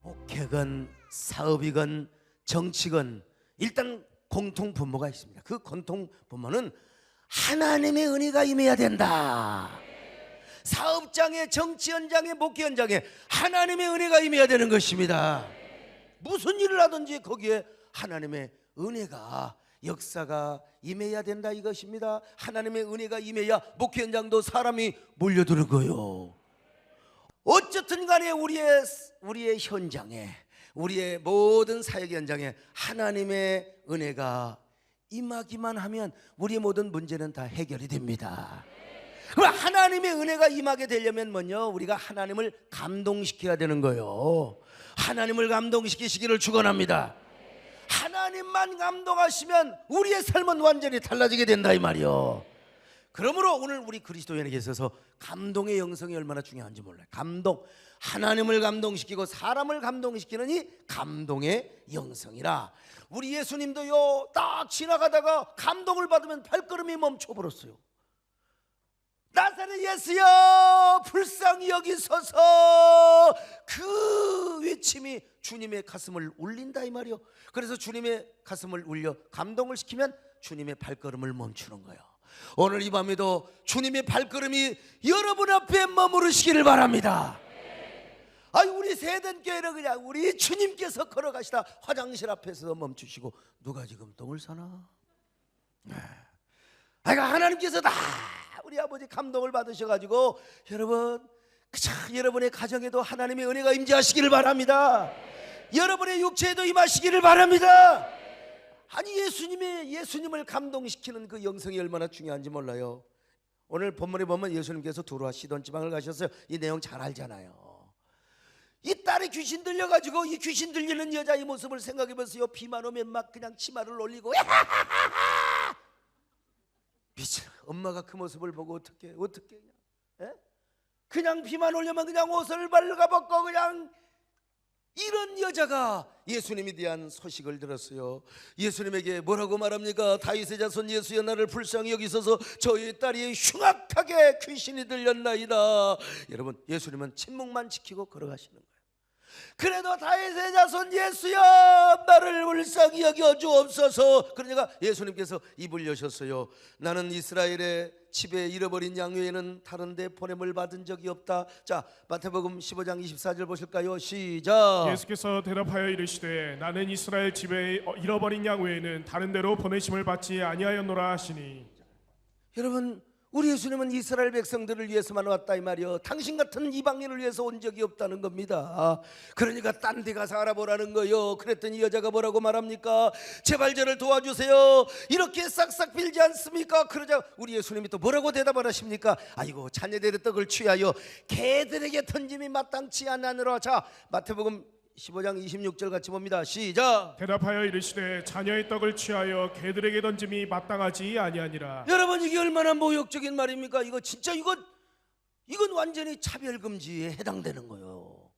목회건 사업이건 정치건 일단 공통 분모가 있습니다. 그 공통 분모는 하나님의 은혜가 임해야 된다. 사업장에, 정치 현장에, 목회 현장에 하나님의 은혜가 임해야 되는 것입니다. 무슨 일을 하든지 거기에 하나님의 은혜가, 역사가 임해야 된다 이것입니다. 하나님의 은혜가 임해야 목회 현장도 사람이 몰려드는 거예요. 어쨌든 간에 우리의 현장에, 우리의 모든 사역 현장에 하나님의 은혜가 임하기만 하면 우리의 모든 문제는 다 해결이 됩니다. 그럼 하나님의 은혜가 임하게 되려면 뭐냐? 우리가 하나님을 감동시켜야 되는 거예요. 하나님을 감동시키시기를 축원합니다. 하나님만 감동하시면 우리의 삶은 완전히 달라지게 된다 이 말이요. 그러므로 오늘 우리 그리스도인에게 있어서 감동의 영성이 얼마나 중요한지 몰라요. 감동, 하나님을 감동시키고 사람을 감동시키는 이 감동의 영성이라. 우리 예수님도요, 딱 지나가다가 감동을 받으면 발걸음이 멈춰버렸어요. 나사렛 예수여 불쌍히 여기소서, 그 외침이 주님의 가슴을 울린다 이 말이요. 그래서 주님의 가슴을 울려 감동을 시키면 주님의 발걸음을 멈추는 거예요. 오늘 이 밤에도 주님의 발걸음이 여러분 앞에 머무르시기를 바랍니다. 아니, 우리 세den교회는 그냥 우리 주님께서 걸어가시다 화장실 앞에서 멈추시고 누가 지금 똥을 싸나? 하나님께서 다 우리 아버지 감동을 받으셔가지고 여러분, 여러분의 가정에도 하나님의 은혜가 임재하시기를 바랍니다. 여러분의 육체에도 임하시기를 바랍니다. 아니, 예수님을 감동시키는 그 영성이 얼마나 중요한지 몰라요. 오늘 본문에 보면 예수님께서 두루와 시돈 지방을 가셨어요. 이 내용 잘 알잖아요. 이 딸이 귀신 들려가지고 이 귀신 들리는 여자의 모습을 생각해 보세요. 비만 오면 막 그냥 치마를 올리고 미쳐. 엄마가 그 모습을 보고 어떻게 그냥 비만 오려면 그냥 옷을 발라벗고 그냥, 이런 여자가 예수님에 대한 소식을 들었어요. 예수님에게 뭐라고 말합니까? 다윗의 자손 예수여 나를 불쌍히 여기소서, 저희 딸이 흉악하게 귀신이 들렸나이다. 여러분, 예수님은 침묵만 지키고 걸어가시는 거예요. 그래도 다윗의 자손 예수여 나를 불쌍히 여겨 주옵소서. 그러니까 예수님께서 입을 여셨어요. 나는 이스라엘의 집에 잃어버린 양 외에는 다른 데 보냄을 받은 적이 없다. 자, 마태복음 15장 24절 보실까요? 시작. 예수께서 대답하여 이르시되 나는 이스라엘 집에 잃어버린 양 외에는 다른 데로 보내심을 받지 아니하였노라 하시니. 여러분, 우리 예수님은 이스라엘 백성들을 위해서만 왔다 이 말이요. 당신 같은 이방인을 위해서 온 적이 없다는 겁니다. 그러니까 딴 데 가서 알아보라는 거요. 그랬더니 여자가 뭐라고 말합니까? 제발 저를 도와주세요. 이렇게 싹싹 빌지 않습니까? 그러자 우리 예수님이 또 뭐라고 대답을 하십니까? 아이고, 자녀들의 떡을 취하여 개들에게 던짐이 마땅치 않으노라. 자, 마태복음 15장 26절 같이 봅니다. 시작. 대답하여 이르시되 자녀의 떡을 취하여 개들에게 던짐이 마땅하지 아니하니라. 여러분, 이게 얼마나 모욕적인 말입니까? 이거 진짜 이건 완전히 차별금지에 해당되는 거예요.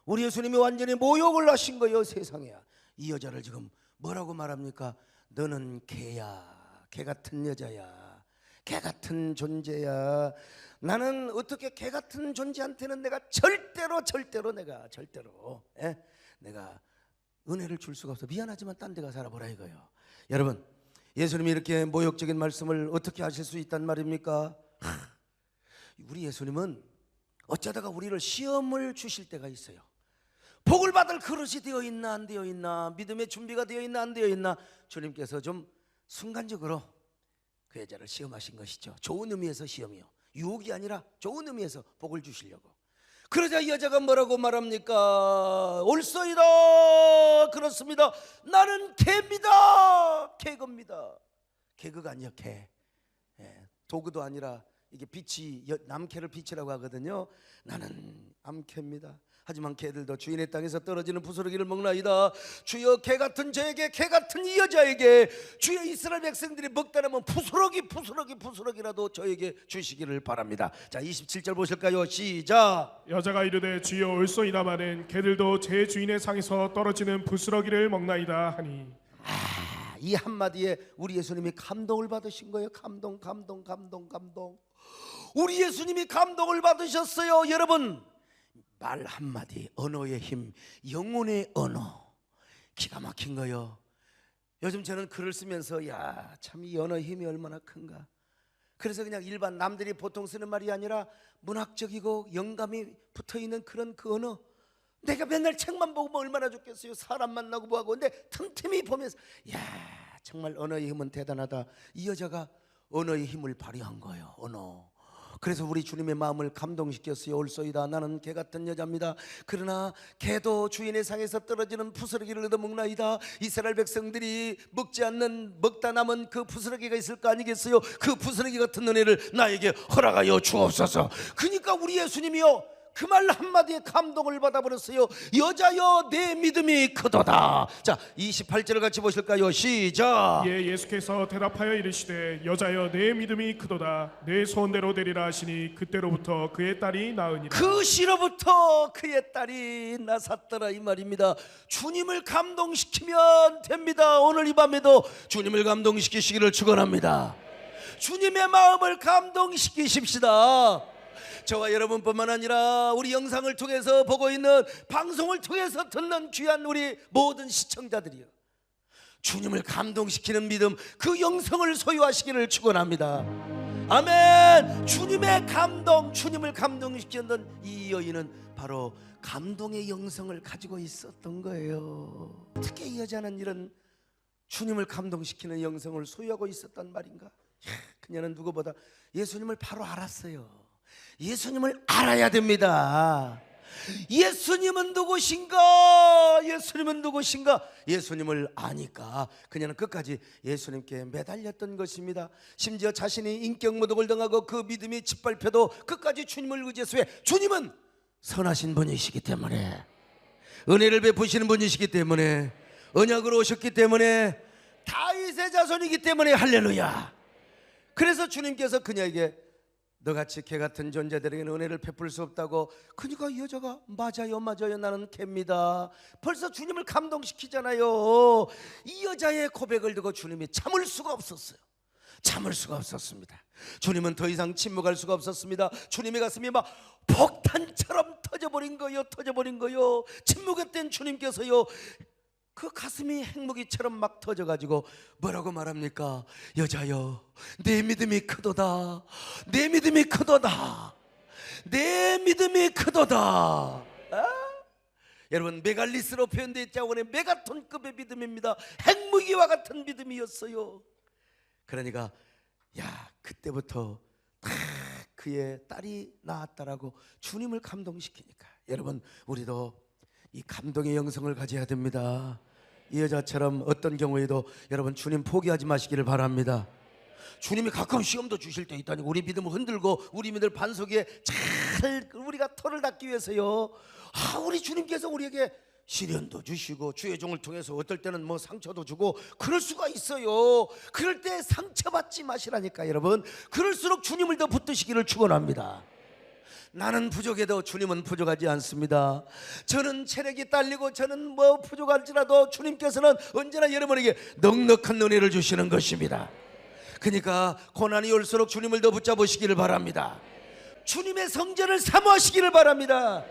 우리 예수님이 완전히 모욕을 하신 거예요, 세상에. 이 여자를 지금 뭐라고 말합니까? 너는 개야, 개 같은 여자야, 개 같은 존재야. 나는 어떻게 개 같은 존재한테는 내가 절대로 내가 은혜를 줄 수가 없어. 미안하지만 딴 데 가서 살아보라 이거예요. 여러분, 예수님이 이렇게 모욕적인 말씀을 어떻게 하실 수 있단 말입니까? 우리 예수님은 어쩌다가 우리를 시험을 주실 때가 있어요. 복을 받을 그릇이 되어 있나 안 되어 있나, 믿음의 준비가 되어 있나 안 되어 있나, 주님께서 좀 순간적으로 그 여자를 시험하신 것이죠. 좋은 의미에서 시험이요, 유혹이 아니라 좋은 의미에서 복을 주시려고. 그러자 이 여자가 뭐라고 말합니까? 옳소이다. 그렇습니다. 나는 개입니다. 개겁니다. 개그가 아니야, 개. 도구도 아니라 이게 빛이, 남캐를 빛이라고 하거든요. 나는 암캐입니다. 하지만 개들도 주인의 땅에서 떨어지는 부스러기를 먹나이다. 주여, 개 같은 저에게, 개 같은 이 여자에게 주의 이스라엘 백성들이 먹다라면 부스러기라도 저에게 주시기를 바랍니다. 자, 27절 보실까요? 시작. 여자가 이르되 주여 옳소이다마는 개들도 제 주인의 상에서 떨어지는 부스러기를 먹나이다 하니. 이 한마디에 우리 예수님이 감동을 받으신 거예요. 감동. 우리 예수님이 감동을 받으셨어요. 여러분, 말 한마디, 언어의 힘, 영혼의 언어. 기가 막힌 거요. 요즘 저는 글을 쓰면서 야, 참 이 언어의 힘이 얼마나 큰가. 그래서 그냥 일반 남들이 보통 쓰는 말이 아니라 문학적이고 영감이 붙어있는 그런 그 언어. 내가 맨날 책만 보고 뭐 얼마나 좋겠어요. 사람 만나고 뭐하고. 근데 틈틈이 보면서 야, 정말 언어의 힘은 대단하다. 이 여자가 언어의 힘을 발휘한 거예요. 언어. 그래서 우리 주님의 마음을 감동시켰어요. 올소이다 나는 개 같은 여자입니다. 그러나 개도 주인의 상에서 떨어지는 부스러기를 얻어먹나이다. 이스라엘 백성들이 먹지 않는 먹다 남은 그 부스러기가 있을 거 아니겠어요. 그 부스러기 같은 은혜를 나에게 허락하여 주옵소서. 그러니까 우리 예수님이요 그 말 한마디에 감동을 받아버렸어요. 여자여 내 믿음이 크도다. 자 28절을 같이 보실까요? 시작. 예, 예수께서 대답하여 이르시되 여자여 내 믿음이 크도다. 내 소원대로 되리라 하시니 그때로부터 그의 딸이 나으니라. 그 시로부터 그의 딸이 나섰더라 이 말입니다. 주님을 감동시키면 됩니다. 오늘 이 밤에도 주님을 감동시키시기를 축원합니다. 주님의 마음을 감동시키십시다. 저와 여러분뿐만 아니라 우리 영상을 통해서 보고 있는 방송을 통해서 듣는 귀한 우리 모든 시청자들이요 주님을 감동시키는 믿음 그 영성을 소유하시기를 축원합니다. 아멘. 주님의 감동, 주님을 감동시켰던 이 여인은 바로 감동의 영성을 가지고 있었던 거예요. 특히 이 여자는 이런 주님을 감동시키는 영성을 소유하고 있었단 말인가. 그녀는 누구보다 예수님을 바로 알았어요. 예수님을 알아야 됩니다. 예수님은 누구신가? 예수님은 누구신가? 예수님을 아니까 그녀는 끝까지 예수님께 매달렸던 것입니다. 심지어 자신이 인격모독을 당하고 그 믿음이 짓밟혀도 끝까지 주님을 의지했어요. 왜? 주님은 선하신 분이시기 때문에, 은혜를 베푸시는 분이시기 때문에, 언약으로 오셨기 때문에, 다윗의 자손이기 때문에. 할렐루야. 그래서 주님께서 그녀에게 너같이 개 같은 존재들에게는 은혜를 베풀 수 없다고. 그러니까 이 여자가 맞아요 나는 개입니다. 벌써 주님을 감동시키잖아요. 이 여자의 고백을 듣고 주님이 참을 수가 없었어요. 참을 수가 없었습니다. 주님은 더 이상 침묵할 수가 없었습니다. 주님의 가슴이 막 폭탄처럼 터져버린 거요. 침묵했던 주님께서요 그 가슴이 핵무기처럼 막 터져가지고 뭐라고 말합니까? 여자여 내 믿음이 크도다. 내 믿음이 크도다. 내 믿음이 크도다. 여러분 메갈리스로 표현되어 있지 않고 메가톤급의 믿음입니다. 핵무기와 같은 믿음이었어요. 그러니까 야 그때부터 딱 그의 딸이 나았다라고 주님을 감동시키니까 여러분 우리도 이 감동의 영성을 가져야 됩니다. 이 여자처럼 어떤 경우에도 여러분 주님 포기하지 마시기를 바랍니다. 주님이 가끔 시험도 주실 때 있다니 우리 믿음을 흔들고 우리 믿음 반석 위에 잘 우리가 터를 닦기 위해서요 우리 주님께서 우리에게 시련도 주시고 주의 종을 통해서 어떨 때는 뭐 상처도 주고 그럴 수가 있어요. 그럴 때 상처받지 마시라니까 여러분. 그럴수록 주님을 더 붙드시기를 축원합니다. 나는 부족해도 주님은 부족하지 않습니다. 저는 체력이 딸리고 저는 뭐 부족할지라도 주님께서는 언제나 여러분에게 넉넉한 은혜를 주시는 것입니다. 그러니까 고난이 올수록 주님을 더 붙잡으시기를 바랍니다. 주님의 성전을 사모하시기를 바랍니다.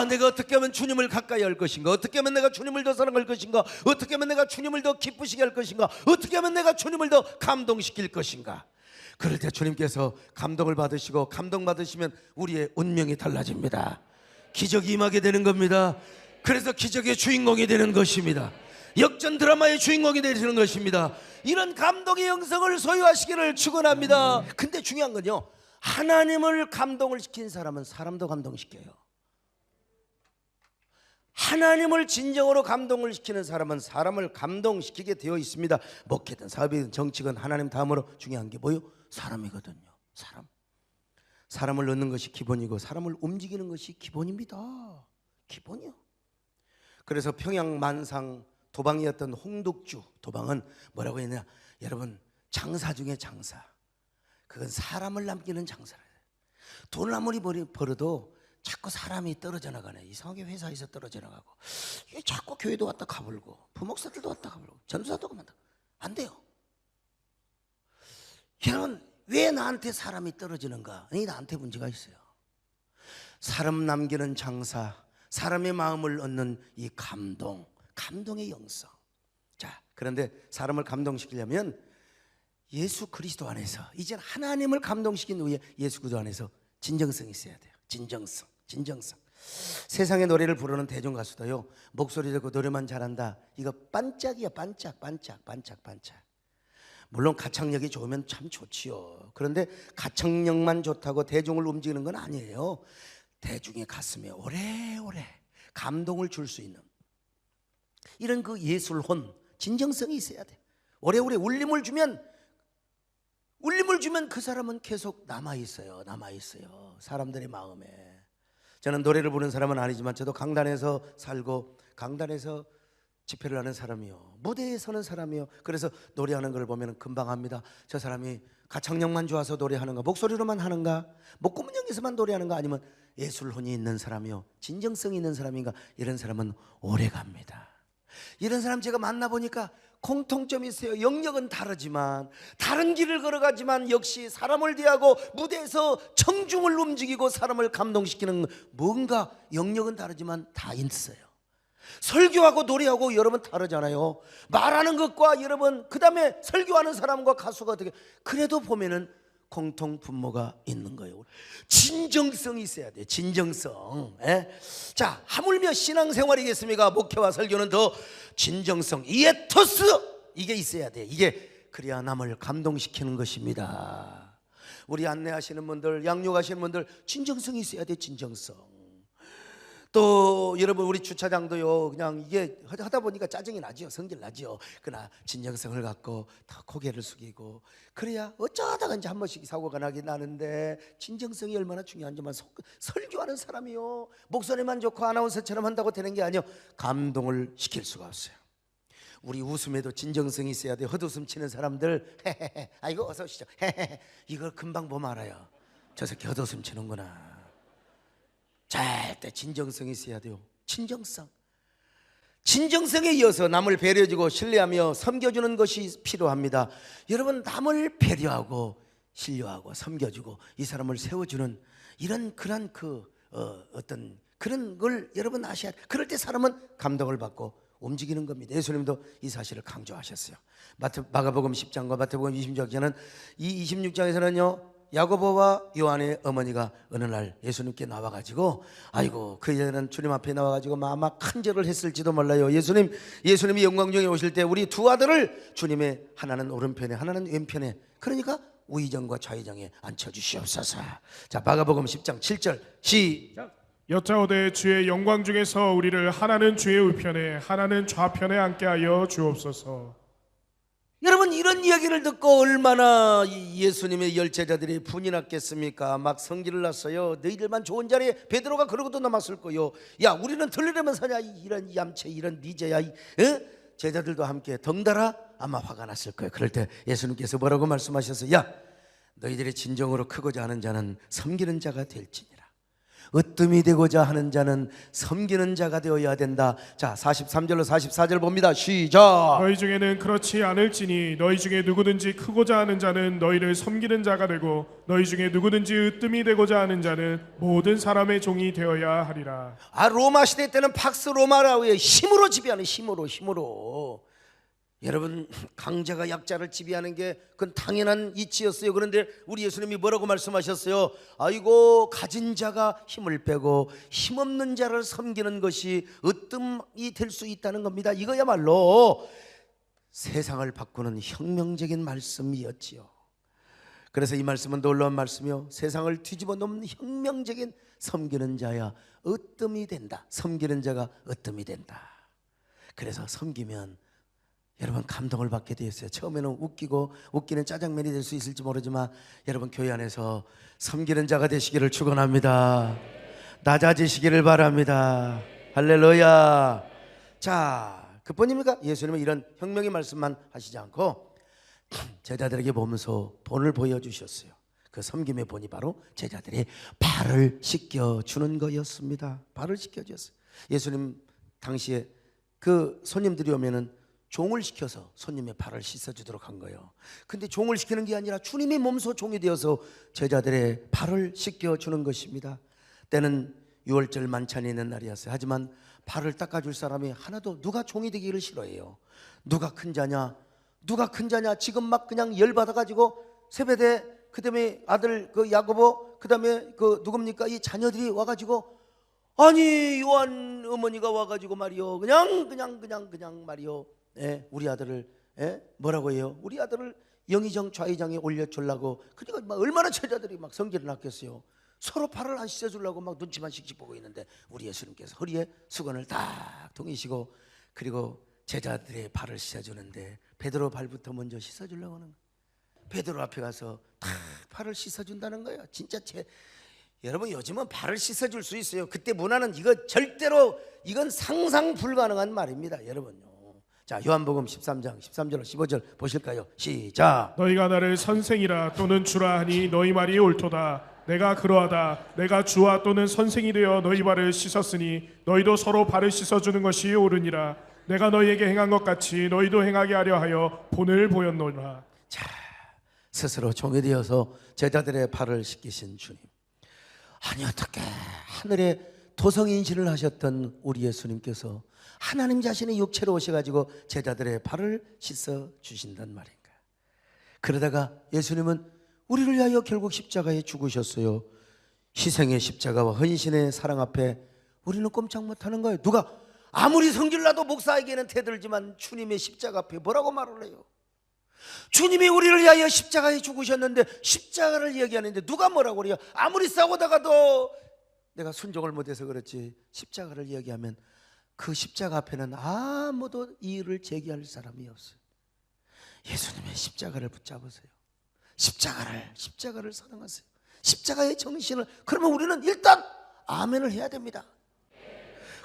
내가 어떻게 하면 주님을 가까이 할 것인가? 어떻게 하면 내가 주님을 더 사랑할 것인가? 어떻게 하면 내가 주님을 더 기쁘시게 할 것인가? 어떻게 하면 내가 주님을 더 감동시킬 것인가? 그럴 때 주님께서 감동을 받으시고 감동받으시면 우리의 운명이 달라집니다. 기적이 임하게 되는 겁니다. 그래서 기적의 주인공이 되는 것입니다. 역전 드라마의 주인공이 되시는 것입니다. 이런 감동의 영성을 소유하시기를 축원합니다. 근데 중요한 건요 하나님을 감동을 시킨 사람은 사람도 감동시켜요. 하나님을 진정으로 감동을 시키는 사람은 사람을 감동시키게 되어 있습니다. 목회든 사업이든 정치든 하나님 다음으로 중요한 게 뭐요? 사람이거든요. 사람을 넣는 것이 기본이고 사람을 움직이는 것이 기본입니다. 기본이요. 그래서 평양 만상 도방이었던 홍덕주 도방은 뭐라고 했냐? 여러분 장사 중에 장사. 그건 사람을 남기는 장사래요. 돈을 아무리 벌어도 자꾸 사람이 떨어져 나가네. 이상하게 회사에서 떨어져 나가고 자꾸 교회도 왔다 가불고 부목사들도 왔다 가불고 전도사도 그만다. 안 돼요. 여러분 왜 나한테 사람이 떨어지는가? 아니 나한테 문제가 있어요. 사람 남기는 장사, 사람의 마음을 얻는 이 감동의 영성. 자, 그런데 사람을 감동시키려면 예수 그리스도 안에서, 이젠 하나님을 감동시킨 후에 예수 그리스도 안에서 진정성이 있어야 돼요. 진정성. 세상의 노래를 부르는 대중 가수도요, 목소리 듣고 노래만 잘한다, 이거 반짝이야. 반짝. 물론 가창력이 좋으면 참 좋지요. 그런데 가창력만 좋다고 대중을 움직이는 건 아니에요. 대중의 가슴에 오래오래 감동을 줄 수 있는 이런 그 예술혼, 진정성이 있어야 돼. 오래오래 울림을 주면 그 사람은 계속 남아있어요. 사람들의 마음에. 저는 노래를 부르는 사람은 아니지만 저도 강단에서 살고 강단에서 집회를 하는 사람이요, 무대에 서는 사람이요. 그래서 노래하는 걸 보면 금방 압니다. 저 사람이 가창력만 좋아서 노래하는가, 목소리로만 하는가, 목구멍에서만 노래하는가, 아니면 예술혼이 있는 사람이요, 진정성이 있는 사람인가. 이런 사람은 오래 갑니다. 이런 사람 제가 만나보니까 공통점이 있어요. 영역은 다르지만, 다른 길을 걸어가지만 역시 사람을 대하고 무대에서 청중을 움직이고 사람을 감동시키는 뭔가 영역은 다르지만 다 있어요. 설교하고 노래하고 여러분 다르잖아요. 말하는 것과 여러분, 그 다음에 설교하는 사람과 가수가 어떻게, 그래도 보면은 공통 분모가 있는 거예요. 진정성이 있어야 돼요. 진정성. 자, 하물며 신앙생활이겠습니까? 목회와 설교는 더 진정성, 이에토스, 이게 있어야 돼. 이게 그래야 남을 감동시키는 것입니다. 우리 안내하시는 분들, 양육하시는 분들, 진정성이 있어야 돼. 진정성. 또 여러분, 우리 주차장도요, 그냥 이게 하다 보니까 짜증이 나죠. 성질 나죠. 그러나 진정성을 갖고 다 고개를 숙이고, 그래야 어쩌다가 이제 한 번씩 사고가 나긴 나는데, 진정성이 얼마나 중요한지만, 설교하는 사람이요, 목소리만 좋고 아나운서처럼 한다고 되는 게 아니요, 감동을 시킬 수가 없어요. 우리 웃음에도 진정성이 있어야 돼요. 헛웃음 치는 사람들, 헤헤헤, 아이고 어서 오시죠, 헤헤헤, 이걸 금방 보면 알아요. 저 새끼 헛웃음 치는구나. 절대 진정성이 있어야 돼요. 진정성에 이어서 남을 배려해주고 신뢰하며 섬겨주는 것이 필요합니다. 여러분, 남을 배려하고 신뢰하고 섬겨주고 이 사람을 세워주는 이런 그런 어떤 그런 걸 여러분 아셔야 돼요. 그럴 때 사람은 감동을 받고 움직이는 겁니다. 예수님도 이 사실을 강조하셨어요. 마가복음 10장과 마태복음 26장에는, 이 26장에서는요, 야고보와 요한의 어머니가 어느 날 예수님께 나와가지고, 아이고, 그 여자는 주님 앞에 나와가지고 아마 큰절을 했을지도 몰라요. 예수님이 영광 중에 오실 때 우리 두 아들을 주님의 하나는 오른편에 하나는 왼편에, 그러니까 우의정과 좌의정에 앉혀주시옵소서. 자, 마가복음 10장 7절 시작. 여짜오되 주의 영광 중에서 우리를 하나는 주의 우편에 하나는 좌편에 앉게 하여 주옵소서. 여러분, 이런 이야기를 듣고 얼마나 예수님의 열 제자들이 분이 났겠습니까? 막 성질을 났어요. 너희들만 좋은 자리에, 베드로가 그러고도 남았을 거요. 야, 우리는 들리려면 사냐, 이런 얌체, 이런 미제야. 제자들도 함께 덩달아 아마 화가 났을 거예요. 그럴 때 예수님께서 뭐라고 말씀하셨어요? 야, 너희들이 진정으로 크고자 하는 자는 섬기는 자가 될지니라. 으뜸이 되고자 하는 자는 섬기는 자가 되어야 된다. 자, 43절로 44절 봅니다. 시작. 너희 중에는 그렇지 않을지니 너희 중에 누구든지 크고자 하는 자는 너희를 섬기는 자가 되고, 너희 중에 누구든지 으뜸이 되고자 하는 자는 모든 사람의 종이 되어야 하리라. 로마 시대 때는 팍스 로마라고요. 힘으로 지배하는, 힘으로. 여러분, 강자가 약자를 지배하는 게 그건 당연한 이치였어요. 그런데 우리 예수님이 뭐라고 말씀하셨어요? 아이고, 가진 자가 힘을 빼고 힘없는 자를 섬기는 것이 으뜸이 될 수 있다는 겁니다. 이거야말로 세상을 바꾸는 혁명적인 말씀이었지요. 그래서 이 말씀은 놀라운 말씀이요, 세상을 뒤집어 놓는 혁명적인 섬기는 자야 으뜸이 된다. 섬기는 자가 으뜸이 된다. 그래서 섬기면 여러분 감동을 받게 되었어요. 처음에는 웃기는 짜장면이 될 수 있을지 모르지만, 여러분 교회 안에서 섬기는 자가 되시기를 축원합니다. 낮아지시기를 바랍니다. 할렐루야. 자, 그뿐입니까? 예수님은 이런 혁명의 말씀만 하시지 않고 제자들에게 보면서 본을 보여주셨어요. 그 섬김의 본이 바로 제자들이 발을 씻겨주는 거였습니다. 발을 씻겨주셨어요. 예수님 당시에 그 손님들이 오면은 종을 시켜서 손님의 발을 씻어주도록 한 거예요. 근데 종을 시키는 게 아니라 주님의 몸소 종이 되어서 제자들의 발을 씻겨주는 것입니다. 때는 6월절 만찬이 있는 날이었어요. 하지만 발을 닦아줄 사람이 하나도, 누가 종이 되기를 싫어해요. 누가 큰 자냐, 누가 큰 자냐. 지금 막 그냥 열받아가지고 세베대, 그 다음에 아들 그 야고보, 그 다음에 그 누굽니까, 이 자녀들이 와가지고, 아니 요한 어머니가 와가지고 말이요, 그냥 말이요, 우리 아들을 뭐라고 해요? 우리 아들을 영의정 좌의정에 올려주려고. 그러니까 막 얼마나 제자들이 막 성질을 났겠어요. 서로 발을 안 씻어주려고 막 눈치만 씩씩 보고 있는데 우리 예수님께서 허리에 수건을 딱 동이시고, 그리고 제자들의 발을 씻어주는데 베드로 발부터 먼저 씻어주려고 하는 거예요. 베드로 앞에 가서 탁 발을 씻어준다는 거예요. 진짜 여러분, 요즘은 발을 씻어줄 수 있어요. 그때 문화는 이거 절대로, 이건 상상 불가능한 말입니다, 여러분요. 자, 요한복음 13장 13절 15절 보실까요? 시작. 너희가 나를 선생이라 또는 주라 하니 너희 말이 옳도다. 내가 그러하다. 내가 주와 또는 선생이 되어 너희 발을 씻었으니 너희도 서로 발을 씻어주는 것이 옳으니라. 내가 너희에게 행한 것 같이 너희도 행하게 하려 하여 본을 보였노라. 자, 스스로 종이 되어서 제자들의 발을 씻기신 주님. 아니, 어떻게 하늘에 도성인신을 하셨던 우리 예수님께서 하나님 자신의 육체로 오셔가지고 제자들의 발을 씻어 주신단 말인가. 그러다가 예수님은 우리를 위하여 결국 십자가에 죽으셨어요. 희생의 십자가와 헌신의 사랑 앞에 우리는 꼼짝 못하는 거예요. 누가 아무리 성질나도 목사에게는 대들지만 주님의 십자가 앞에 뭐라고 말을 해요? 주님이 우리를 위하여 십자가에 죽으셨는데 십자가를 얘기하는데 누가 뭐라고 그래요? 아무리 싸우다가도 내가 순종을 못해서 그렇지, 십자가를 얘기하면 그 십자가 앞에는 아무도 이의를 제기할 사람이 없어요. 예수님의 십자가를 붙잡으세요. 십자가를 사랑하세요. 십자가의 정신을. 그러면 우리는 일단 아멘을 해야 됩니다.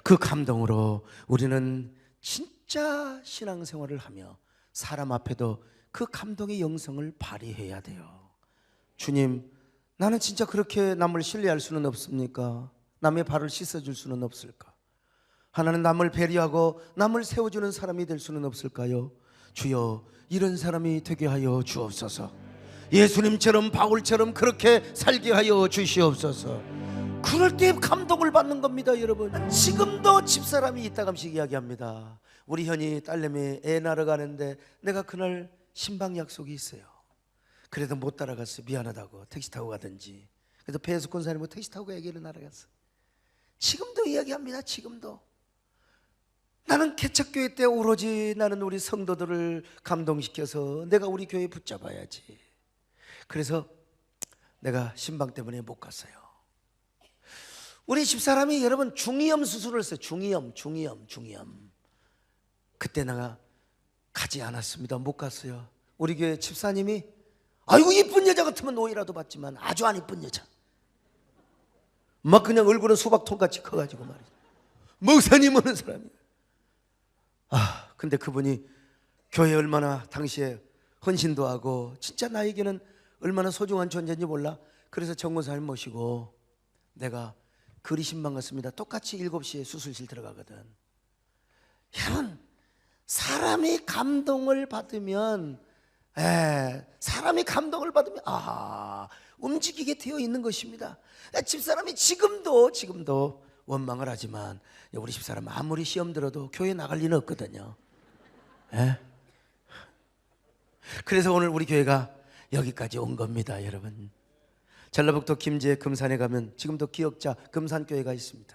그 감동으로 우리는 진짜 신앙생활을 하며 사람 앞에도 그 감동의 영성을 발휘해야 돼요. 주님, 나는 진짜 그렇게 남을 신뢰할 수는 없습니까? 남의 발을 씻어줄 수는 없을까? 하나는 남을 배려하고 남을 세워주는 사람이 될 수는 없을까요? 주여, 이런 사람이 되게 하여 주옵소서. 예수님처럼 바울처럼 그렇게 살게 하여 주시옵소서. 그럴 때 감동을 받는 겁니다, 여러분. 지금도 집사람이 이따금씩 이야기합니다. 우리 현이 딸내미 애 낳으러 가는데 내가 그날 신방 약속이 있어요. 그래도 못 따라갔어요. 미안하다고 택시 타고 가든지. 그래서 배에서 권사님하고 택시 타고 애기를 날아갔어요. 지금도 이야기합니다. 지금도. 나는 개척교회 때 오로지 나는 우리 성도들을 감동시켜서 내가 우리 교회 붙잡아야지. 그래서 내가 신방 때문에 못 갔어요. 우리 집사람이 여러분 중이염 수술을 했어요. 중이염. 그때 내가 가지 않았습니다. 못 갔어요. 우리 교회 집사님이 아이고 이쁜 여자 같으면 오해라도 받지만 아주 안 이쁜 여자, 막 그냥 얼굴은 수박통같이 커가지고 말이죠. 목사님 하는 사람이. 근데 그분이 교회 얼마나 당시에 헌신도 하고 진짜 나에게는 얼마나 소중한 존재인지 몰라. 그래서 정권사님 모시고 내가 그리신방 갔습니다. 똑같이 7시에 수술실 들어가거든. 여러분, 사람이 감동을 받으면 움직이게 되어 있는 것입니다. 집사람이 지금도 원망을 하지만 우리 집사람 아무리 시험 들어도 교회 나갈 리는 없거든요. 그래서 오늘 우리 교회가 여기까지 온 겁니다, 여러분. 전라북도 김제 금산에 가면 지금도 기억자 금산교회가 있습니다.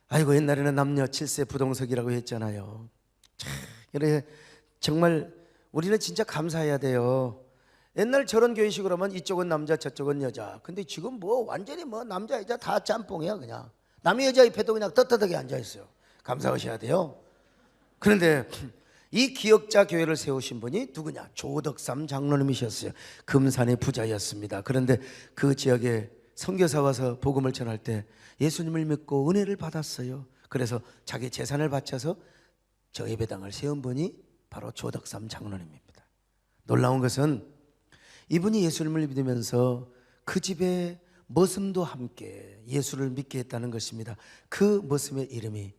아이고, 옛날에는 남녀 7세 부동석이라고 했잖아요. 그래, 정말 우리는 진짜 감사해야 돼요. 옛날 저런 교회식으로 하면 이쪽은 남자 저쪽은 여자. 근데 지금 뭐 완전히 뭐 남자 여자 다 짬뽕이야. 그냥 남의 여자 옆에도 그냥 떳떳하게 앉아있어요. 감사하셔야 돼요. 그런데 이 기억자 교회를 세우신 분이 누구냐? 조덕삼 장로님이셨어요. 금산의 부자였습니다. 그런데 그 지역에 선교사 와서 복음을 전할 때 예수님을 믿고 은혜를 받았어요. 그래서 자기 재산을 바쳐서 저 예배당을 세운 분이 바로 조덕삼 장로님입니다. 놀라운 것은 이분이 예수님을 믿으면서 그 집에 머슴도 함께 예수를 믿게 했다는 것입니다. 그 머슴의 이름이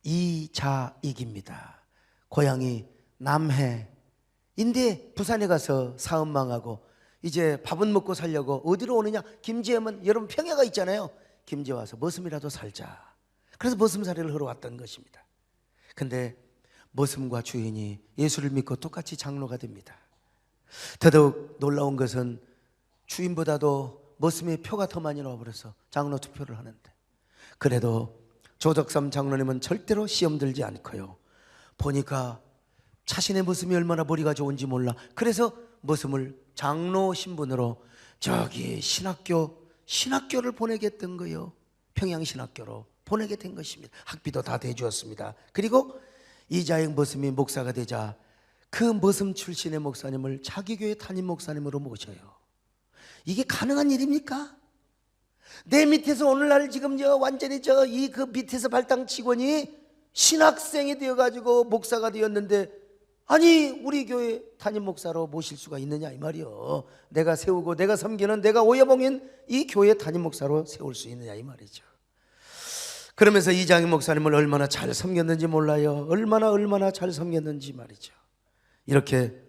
이자익입니다. 고향이 남해인데 부산에 가서 사업 망하고 이제 밥은 먹고 살려고 어디로 오느냐? 김제하면 여러분 평야가 있잖아요. 김제 와서 머슴이라도 살자. 그래서 머슴살이를 하러 왔던 것입니다. 근데 머슴과 주인이 예수를 믿고 똑같이 장로가 됩니다. 더더욱 놀라운 것은 주인보다도 머슴의 표가 더 많이 나와버려서 장로 투표를 하는데, 그래도 조덕삼 장로님은 절대로 시험 들지 않고요, 보니까 자신의 머슴이 얼마나 머리가 좋은지 몰라. 그래서 머슴을 장로 신분으로 저기 신학교를 보내게 된 거예요. 평양신학교로 보내게 된 것입니다. 학비도 다 대주었습니다. 그리고 이자익 머슴이 목사가 되자 그 머슴 출신의 목사님을 자기 교회 담임 목사님으로 모셔요. 이게 가능한 일입니까? 내 밑에서 오늘날 지금 완전히 그 밑에서 발당 직원이 신학생이 되어가지고 목사가 되었는데, 아니 우리 교회 담임 목사로 모실 수가 있느냐 이 말이요. 내가 세우고 내가 섬기는 내가 오여봉인 이 교회 담임 목사로 세울 수 있느냐 이 말이죠. 그러면서 이장희 목사님을 얼마나 잘 섬겼는지 몰라요. 얼마나 잘 섬겼는지 말이죠. 이렇게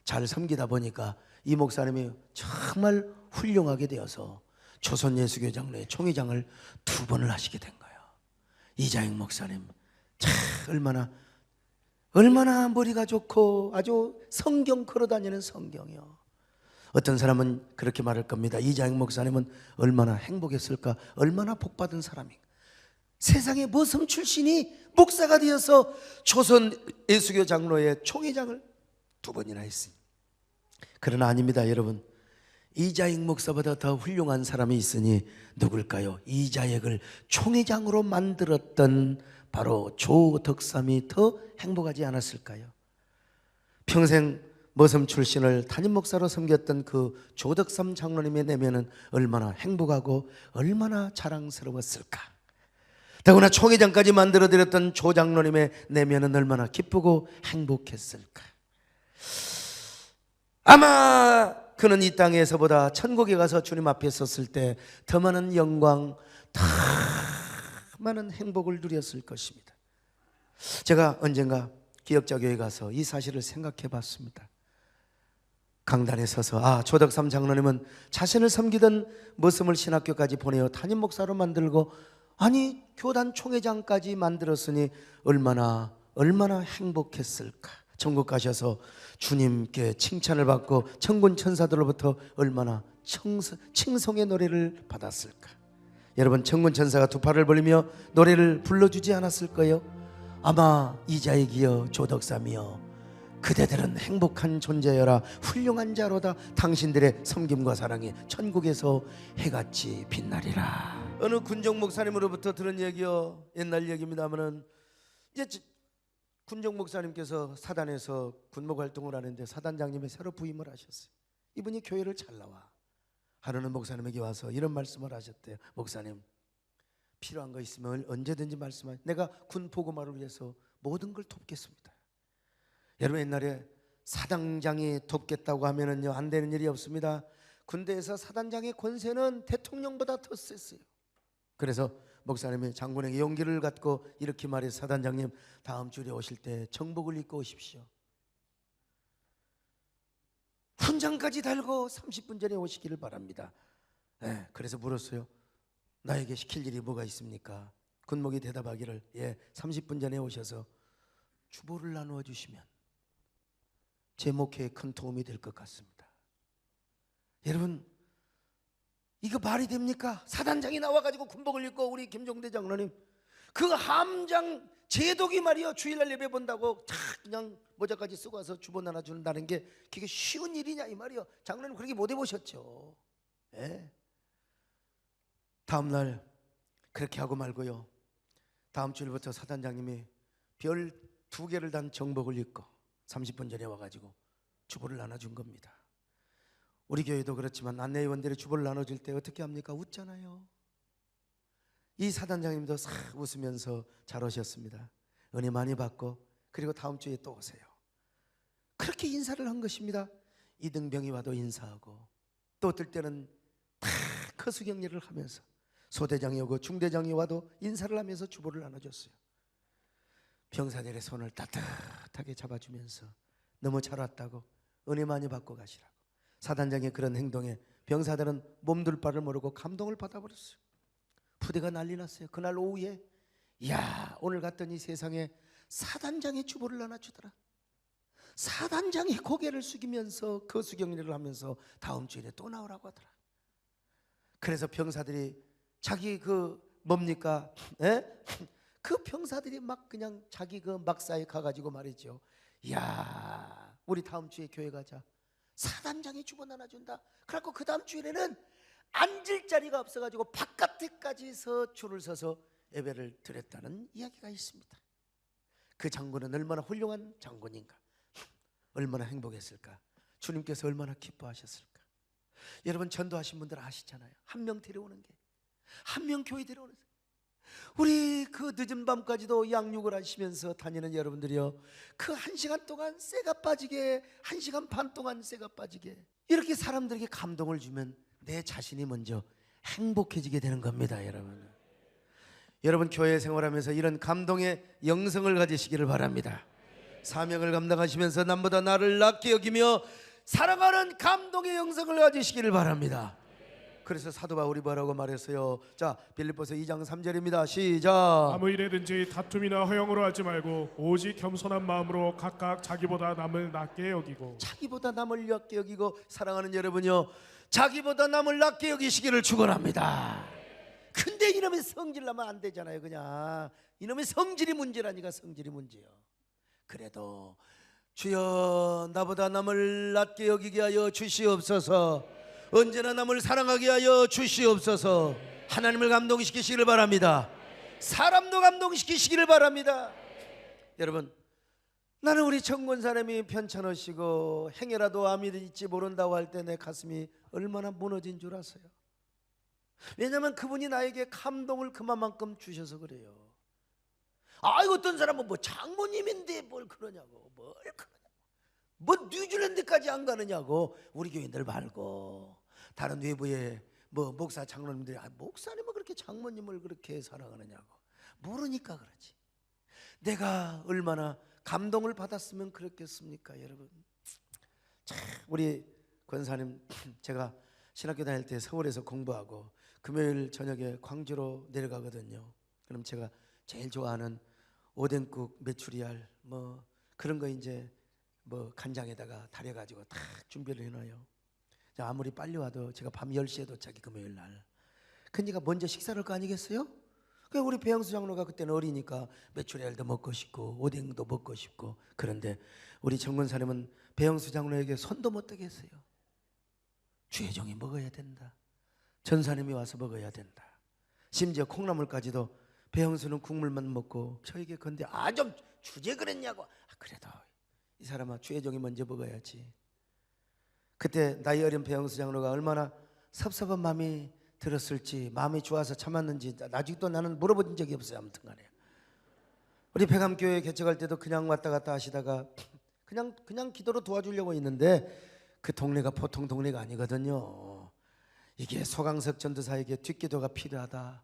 잘 섬기다 보니까 이 목사님이 정말 훌륭하게 되어서 조선예수교 장로회 총회장을 2번을 하시게 된 거예요. 이장희 목사님 참 얼마나 머리가 좋고 아주 성경 걸어다니는 성경이요. 어떤 사람은 그렇게 말할 겁니다. 이장희 목사님은 얼마나 행복했을까, 얼마나 복받은 사람인가. 세상에 머슴 출신이 목사가 되어서 조선 예수교 장로회 총회장을 2번이나 했으니. 그러나 아닙니다, 여러분. 이자익 목사보다 더 훌륭한 사람이 있으니 누굴까요? 이자익을 총회장으로 만들었던 바로 조덕삼이 더 행복하지 않았을까요? 평생 머슴 출신을 담임 목사로 섬겼던 그 조덕삼 장로님의 내면은 얼마나 행복하고 얼마나 자랑스러웠을까. 더구나 총회장까지 만들어드렸던 조 장로님의 내면은 얼마나 기쁘고 행복했을까. 아마 그는 이 땅에서보다 천국에 가서 주님 앞에 섰을 때 더 많은 영광, 더 많은 행복을 누렸을 것입니다. 제가 언젠가 기역자교회에 가서 이 사실을 생각해 봤습니다. 강단에 서서 조덕삼 장로님은 자신을 섬기던 머슴을 신학교까지 보내어 담임 목사로 만들고, 아니 교단 총회장까지 만들었으니 얼마나 행복했을까. 천국 가셔서 주님께 칭찬을 받고 천군 천사들로부터 얼마나 칭송의 노래를 받았을까. 여러분, 천군 천사가 2팔을 벌리며 노래를 불러주지 않았을까요? 아마 이자익이여 조덕삼이여 그대들은 행복한 존재여라. 훌륭한 자로다. 당신들의 섬김과 사랑이 천국에서 해같이 빛나리라. 어느 군정 목사님으로부터 들은 얘기요. 옛날 얘기입니다만은 이제 군정 목사님께서 사단에서 군목 활동을 하는데 사단장님이 새로 부임을 하셨어요. 이분이 교회를 잘 나와. 하루는 목사님에게 와서 이런 말씀을 하셨대요. 목사님, 필요한 거 있으면 언제든지 말씀하세요. 내가 군 보고마를 위해서 모든 걸 돕겠습니다. 여러분, 옛날에 사단장이 돕겠다고 하면은요 안 되는 일이 없습니다. 군대에서 사단장의 권세는 대통령보다 더 셌어요. 그래서 목사님이 장군에게 용기를 갖고 이렇게 말해서, 사단장님 다음 주에 오실 때 정복을 입고 오십시오. 훈장까지 달고 30분 전에 오시기를 바랍니다. 그래서 물었어요. 나에게 시킬 일이 뭐가 있습니까? 군목이 대답하기를 30분 전에 오셔서 주보를 나누어 주시면 제 목회에 큰 도움이 될 것 같습니다. 여러분, 이거 말이 됩니까? 사단장이 나와가지고 군복을 입고 우리 김종대 장로님 그 함장 제독이 말이요 주일날 예배 본다고 그냥 모자까지 쓰고 와서 주보 나눠준다는 게 그게 쉬운 일이냐 이 말이요. 장로님 그렇게 못 해보셨죠. 다음날 그렇게 하고 말고요, 다음 주일부터 사단장님이 별 2개를 단 정복을 입고 30분 전에 와가지고 주보를 나눠준 겁니다. 우리 교회도 그렇지만 안내위원들이 주보를 나눠줄 때 어떻게 합니까? 웃잖아요. 이 사단장님도 싹 웃으면서 잘 오셨습니다. 은혜 많이 받고 그리고 다음 주에 또 오세요. 그렇게 인사를 한 것입니다. 이등병이 와도 인사하고, 또 어떨 때는 다 커수경례를 하면서 소대장이 오고 중대장이 와도 인사를 하면서 주보를 나눠줬어요. 병사들의 손을 따뜻하게 잡아주면서 너무 잘 왔다고, 은혜 많이 받고 가시라고. 사단장의 그런 행동에 병사들은 몸둘 바를 모르고 감동을 받아버렸어요. 부대가 난리 났어요. 그날 오후에 야, 오늘 갔더니 세상에 사단장의 주보를 하나 주더라. 사단장이 고개를 숙이면서 그 수경일을 하면서 다음 주일에 또 나오라고 하더라. 그래서 병사들이 자기 뭡니까? 에? 그 병사들이 막 그냥 자기 막사에 가가지고 말이죠. 야, 우리 다음 주에 교회 가자. 사단장이 주보 하나 준다. 그래갖고 그 다음 주일에는 앉을 자리가 없어가지고 바깥에까지서 줄을 서서 예배를 드렸다는 이야기가 있습니다. 그 장군은 얼마나 훌륭한 장군인가, 얼마나 행복했을까, 주님께서 얼마나 기뻐하셨을까. 여러분 전도하신 분들 아시잖아요. 한 명 데려오는 게, 한 명 교회 데려오는 게. 우리 그 늦은 밤까지도 양육을 하시면서 다니는 여러분들이요, 그 1시간 동안 쇠가 빠지게, 1시간 반 동안 쇠가 빠지게 이렇게 사람들에게 감동을 주면 내 자신이 먼저 행복해지게 되는 겁니다. 여러분 교회 생활하면서 이런 감동의 영성을 가지시기를 바랍니다. 사명을 감당하시면서 남보다 나를 낫게 여기며 사랑하는 감동의 영성을 가지시기를 바랍니다. 그래서 사도 바울이 뭐라고 말했어요? 자, 빌립보서 2장 3절입니다. 시작. 아무 일에든지 다툼이나 허영으로 하지 말고 오직 겸손한 마음으로 각각 자기보다 남을 낮게 여기고. 자기보다 남을 낮게 여기고. 사랑하는 여러분요, 자기보다 남을 낮게 여기시기를 축원합니다. 근데 이놈의 성질 나면 안 되잖아요. 그냥 이놈의 성질이 문제라니까. 성질이 문제요. 그래도 주여 나보다 남을 낮게 여기게 하여 주시옵소서. 언제나 남을 사랑하게 하여 주시옵소서. 하나님을 감동시키시기를 바랍니다. 사람도 감동시키시기를 바랍니다. 여러분, 나는 우리 정권사님이 편찮으시고 행여라도 암이 있지 모른다고 할 때 내 가슴이 얼마나 무너진 줄 아세요? 왜냐하면 그분이 나에게 감동을 그만큼 주셔서 그래요. 아이고, 어떤 사람은 뭐 장모님인데 뭘 그러냐고, 뭐 뉴질랜드까지 안 가느냐고. 우리 교인들 말고 다른 외부의 뭐 목사 장로님들이 목사님은 그렇게 장모님을 그렇게 사랑하느냐고 모르니까 그러지. 내가 얼마나 감동을 받았으면 그랬겠습니까, 여러분? 참, 우리 권사님, 제가 신학교 다닐 때 서울에서 공부하고 금요일 저녁에 광주로 내려가거든요. 그럼 제가 제일 좋아하는 오뎅국, 메추리알 뭐 그런 거 이제 뭐 간장에다가 달여가지고 딱 준비를 해놔요. 아무리 빨리 와도 제가 밤 10시에 도착이 금요일 날. 그러니까 먼저 식사를 할 거 아니겠어요? 그러니까 우리 배영수 장로가 그때는 어리니까 메추리알도 먹고 싶고 오뎅도 먹고 싶고. 그런데 우리 정권사님은 배영수 장로에게 손도 못 대게 했어요. 주혜종이 먹어야 된다, 전사님이 와서 먹어야 된다. 심지어 콩나물까지도 배영수는 국물만 먹고 저에게 건데 좀 주제 그랬냐고. 그래도 이 사람아, 주혜종이 먼저 먹어야지. 그때 나이 어린 배영수 장로가 얼마나 섭섭한 마음이 들었을지, 마음이 좋아서 참았는지 아직도 나는 물어본 적이 없어요. 아무튼 간에 우리 백암교회 개척할 때도 그냥 왔다 갔다 하시다가 그냥 기도로 도와주려고 했는데 그 동네가 보통 동네가 아니거든요. 이게 소강석 전도사에게 뒷기도가 필요하다,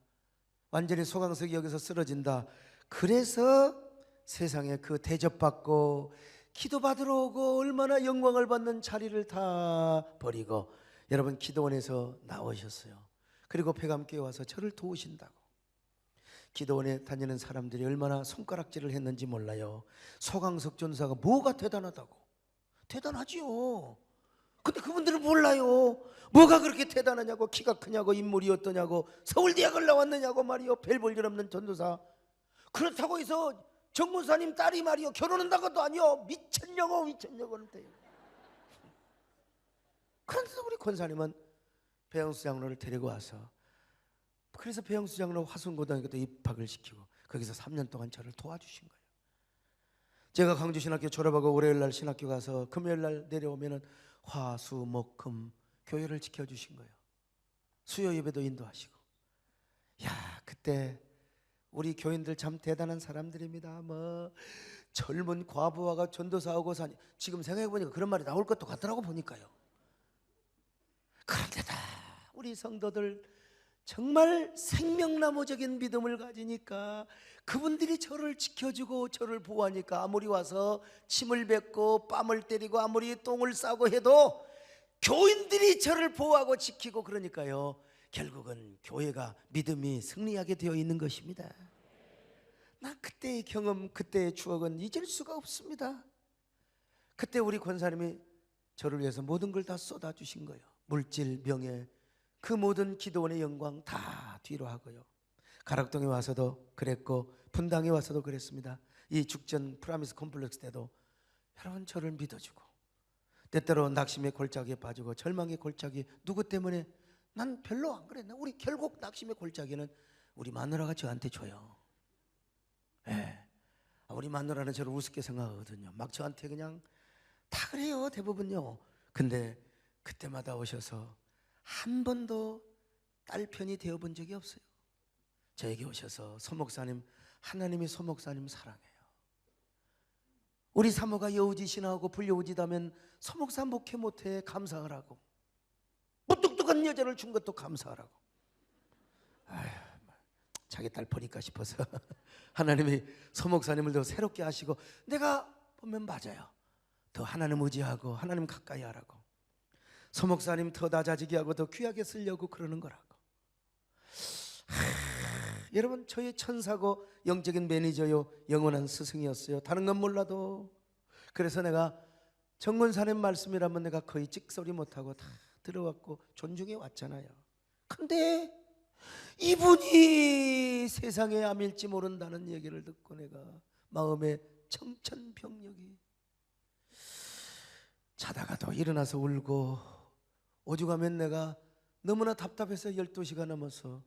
완전히 소강석이 여기서 쓰러진다. 그래서 세상에 그 대접받고 기도받으러 오고 얼마나 영광을 받는 자리를 다 버리고 여러분 기도원에서 나오셨어요. 그리고 백암교회 와서 저를 도우신다고. 기도원에 다니는 사람들이 얼마나 손가락질을 했는지 몰라요. 소강석 전도사가 뭐가 대단하다고. 대단하지요. 근데 그분들은 몰라요. 뭐가 그렇게 대단하냐고, 키가 크냐고, 인물이 어떠냐고, 서울대학을 나왔느냐고 말이요. 별 볼 일 없는 전도사. 그렇다고 해서 정무사님 딸이 말이요 결혼한다는 것도 아니요. 미천여고는 돼요. 그런데 우리 권사님은 배영수 장로를 데리고 와서, 그래서 배영수 장로 화순고등학교도 입학을 시키고 거기서 3년 동안 저를 도와주신 거예요. 제가 강주 신학교 졸업하고 월요일 날 신학교 가서 금요일 날 내려오면은 화, 수, 목, 금 교회를 지켜주신 거예요. 수요 예배도 인도하시고. 야, 그때 우리 교인들 참 대단한 사람들입니다. 뭐 젊은 과부하가 전도사하고 사니, 지금 생각해보니까 그런 말이 나올 것도 같더라고 보니까요. 그런데다 우리 성도들 정말 생명나무적인 믿음을 가지니까 그분들이 저를 지켜주고 저를 보호하니까 아무리 와서 침을 뱉고 뺨을 때리고 아무리 똥을 싸고 해도 교인들이 저를 보호하고 지키고 그러니까요. 결국은 교회가 믿음이 승리하게 되어 있는 것입니다. 나 그때의 경험, 그때의 추억은 잊을 수가 없습니다. 그때 우리 권사님이 저를 위해서 모든 걸 다 쏟아주신 거예요. 물질, 명예, 그 모든 기도원의 영광 다 뒤로 하고요. 가락동에 와서도 그랬고 분당에 와서도 그랬습니다. 이 죽전 프라미스 컴플렉스 때도 여러분 저를 믿어주고, 때때로 낙심의 골짜기에 빠지고 절망의 골짜기, 누구 때문에? 난 별로 안 그랬나? 우리 결국 낙심의 골짜기는 우리 마누라가 저한테 줘요. 예. 우리 마누라는 저를 우습게 생각하거든요. 막 저한테 그냥 다 그래요, 대부분요. 근데 그때마다 오셔서 한 번도 딸 편이 되어본 적이 없어요. 저에게 오셔서 소목사님, 하나님이 소목사님 사랑해요. 우리 사모가 여우짓이나 불여우짓하면 소목사 목회 못해, 감사하라고. 무뚝뚝한 여자를 준 것도 감사하라고. 아휴, 자기 딸 버릴까 싶어서 하나님이 소목사님을 더 새롭게 하시고, 내가 보면 맞아요. 더 하나님 의지하고 하나님 가까이 하라고, 소목사님 더 낮아지게 하고 더 귀하게 쓰려고 그러는 거라고. 여러분, 저의 천사고 영적인 매니저요, 영원한 스승이었어요. 다른 건 몰라도. 그래서 내가 정권사님 말씀이라면 내가 거의 찍소리 못하고 다 들어왔고 존중해 왔잖아요. 근데 이분이 세상의 암일지 모른다는 얘기를 듣고 내가 마음에 청천벽력이, 자다가도 일어나서 울고, 오죽하면 내가 너무나 답답해서 12시가 넘어서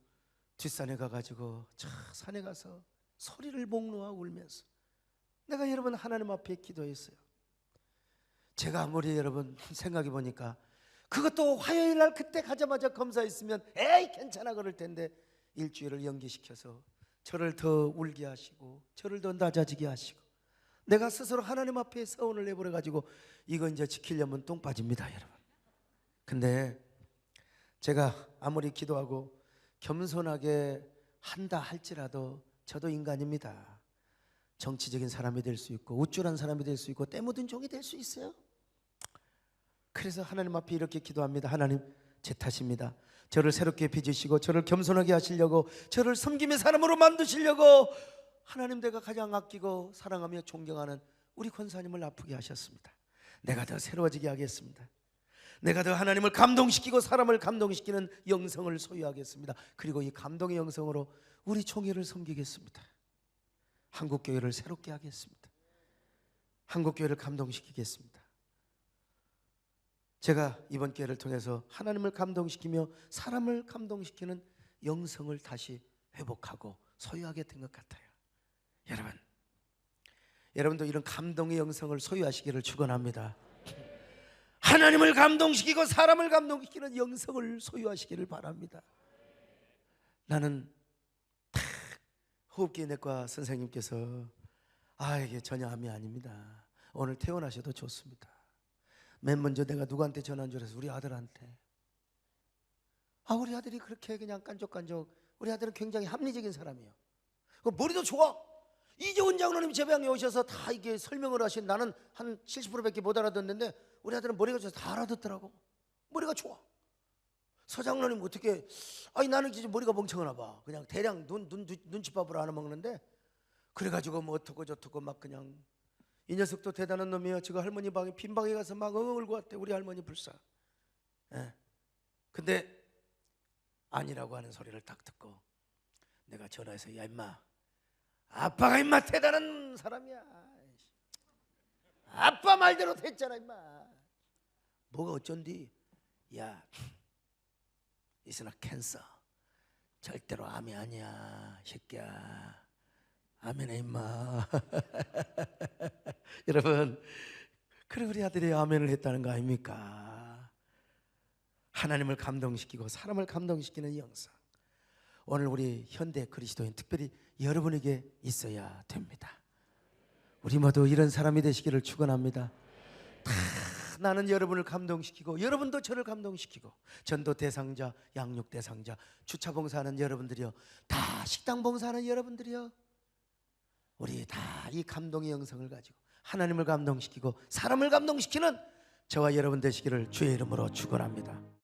뒷산에 가가지고 저 산에 가서 소리를 목놓아 울면서 내가 여러분 하나님 앞에 기도했어요. 제가 아무리 여러분 생각해 보니까 그것도 화요일 날 그때 가자마자 검사했으면 에이 괜찮아 그럴 텐데, 일주일을 연기시켜서 저를 더 울게 하시고 저를 더 낮아지게 하시고, 내가 스스로 하나님 앞에 서운을 내버려 가지고 이거 이제 지키려면 똥 빠집니다, 여러분. 근데 제가 아무리 기도하고 겸손하게 한다 할지라도 저도 인간입니다. 정치적인 사람이 될 수 있고 우쭐한 사람이 될 수 있고 때 묻은 종이 될 수 있어요. 그래서 하나님 앞에 이렇게 기도합니다. 하나님, 제 탓입니다. 저를 새롭게 빚으시고 저를 겸손하게 하시려고, 저를 섬김의 사람으로 만드시려고 하나님, 내가 가장 아끼고 사랑하며 존경하는 우리 권사님을 아프게 하셨습니다. 내가 더 새로워지게 하겠습니다. 내가 더 하나님을 감동시키고 사람을 감동시키는 영성을 소유하겠습니다. 그리고 이 감동의 영성으로 우리 총회를 섬기겠습니다. 한국교회를 새롭게 하겠습니다. 한국교회를 감동시키겠습니다. 제가 이번 기회를 통해서 하나님을 감동시키며 사람을 감동시키는 영성을 다시 회복하고 소유하게 된 것 같아요. 여러분도 이런 감동의 영성을 소유하시기를 축원합니다. 하나님을 감동시키고 사람을 감동시키는 영성을 소유하시기를 바랍니다. 나는 탁 호흡기 내과 선생님께서 이게 전혀 암이 아닙니다. 오늘 퇴원하셔도 좋습니다. 맨 먼저 내가 누구한테 전화한 줄 알았어? 우리 아들한테. 우리 아들이 그렇게 그냥 깐족깐족, 우리 아들은 굉장히 합리적인 사람이에요. 머리도 좋아. 이재훈 장로님 제방에 오셔서 다 이게 설명을 하신, 나는 한 70%밖에 못 알아듣는데 우리 아들은 머리가 좋아서 다 알아듣더라고. 머리가 좋아. 서장로님 어떻게, 나는 이제 머리가 멍청하나 봐. 그냥 대략 눈치밥으로 하나 먹는데, 그래가지고 뭐 어떻고 저떻고 막 그냥. 이 녀석도 대단한 놈이에요. 지금 할머니 방에 빈 방에 가서 막 엉엉 울고 왔대. 우리 할머니 불쌍. 근데 아니라고 하는 소리를 딱 듣고 내가 전화해서, 야 임마, 아빠가 임마 대단한 사람이야. 아빠 말대로 됐잖아 임마. 뭐가 어쩐디? 야, 이스나 캔서 절대로 암이 아니야 새끼야. 아멘에 임마. 여러분, 그래 우리 아들이 아멘을 했다는 거 아닙니까? 하나님을 감동시키고 사람을 감동시키는 영성, 오늘 우리 현대 그리스도인, 특별히 여러분에게 있어야 됩니다. 우리 모두 이런 사람이 되시기를 축원합니다. 다 나는 여러분을 감동시키고 여러분도 저를 감동시키고, 전도 대상자, 양육 대상자, 주차 봉사하는 여러분들이요, 다 식당 봉사하는 여러분들이요, 우리 다 이 감동의 영성을 가지고 하나님을 감동시키고 사람을 감동시키는 저와 여러분 되시기를 주의 이름으로 축원합니다.